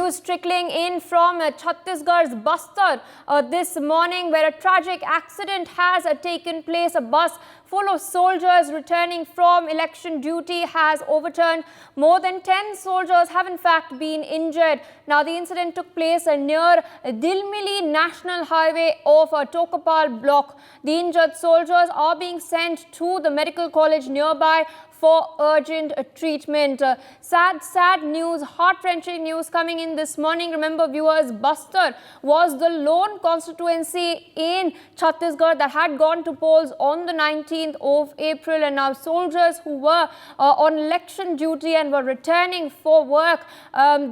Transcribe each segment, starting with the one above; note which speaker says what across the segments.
Speaker 1: News trickling in from Chhattisgarh's Bastar this morning, where a tragic accident has taken place. A bus full of soldiers returning from election duty has overturned. More than 10 soldiers have in fact been injured. Now, the incident took place near Dilmili National Highway of Tokapal block. The injured soldiers are being sent to the medical college nearby for urgent treatment. Sad news, heart-wrenching news coming in this morning. Remember, viewers, Bastar was the lone constituency in Chhattisgarh that had gone to polls on the 19th of April, and now soldiers who were on election duty and were returning for work,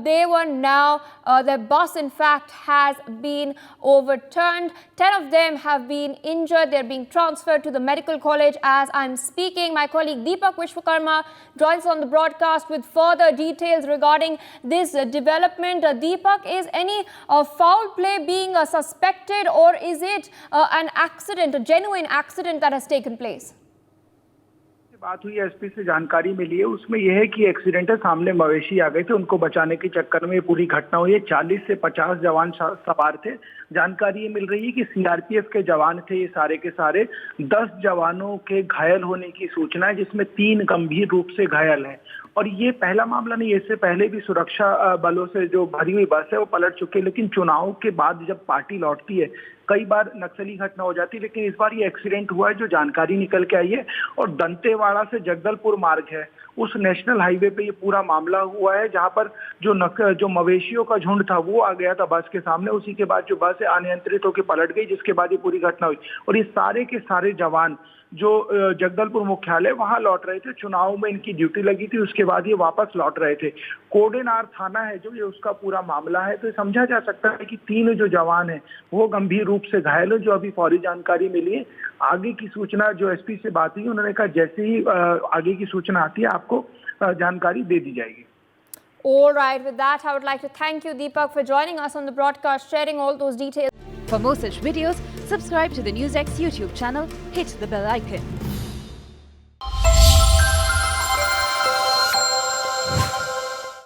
Speaker 1: they were now, their bus in fact has been overturned. 10 of them have been injured. They're being transferred to the medical college as I'm speaking. My colleague Deepak Vishwakarma joins on the broadcast with further details regarding this development. Deepak, is any foul play being suspected, or is it an accident, a genuine accident that has taken place?
Speaker 2: बात हुई SP से जानकारी मिली है, उसमें यह है कि accident है, सामने मवेशी आ गए थे, उनको बचाने के चक्कर में पूरी घटना हुई है। 40 से 50 जवान सवार थे। जानकारी ये मिल रही है कि सीआरपीएफ के जवान थे ये सारे के सारे। 10 जवानों के घायल होने की सूचना है, जिसमें 3 गंभीर रूप से घायल हैं। और ये पहला मामला नहीं, इससे पहले भी सुरक्षा बलों से जो भरी हुई बस है वो पलट चुकी है, लेकिन चुनाव के बाद जब पार्टी लौटती है कई बार नक्सली घटना हो जाती है, लेकिन इस बार ये एक्सीडेंट हुआ है जो जानकारी निकल के आई है। और दंतेवाड़ा से जगदलपुर मार्ग है, उस नेशनल हाईवे पे ये पूरा मामला हुआ है, जहां पर जो मवेशियों का झुंड था वो आ गया था बस के सामने। उसी के बाद जो बस है अनियंत्रित होकर पलट गई, जिसके बाद ये पूरी घटना हुई। और ये सारे के सारे जवान जो जगदलपुर मुख्यालय वहां लौट रहे थे, चुनाव में इनकी ड्यूटी लगी थी, उसके बाद ये वापस लौट रहे थे। कोडेनार थाना है जो, ये उसका पूरा मामला है। तो समझा जा सकता है कि 3 जो जवान हैं वो गंभीर रूप से घायल है, जो अभी फौरी जानकारी मिली है। आगे की सूचना जो एसपी से बात हुई, उन्होंने कहा जैसे ही आगे की सूचना आती है आपको जानकारी दे दी जाएगी।
Speaker 1: All right, with that, I would like to thank you, Deepak, for joining us on the broadcast, sharing all those details.
Speaker 3: For more such videos, subscribe to the NewsX YouTube channel, hit the bell icon.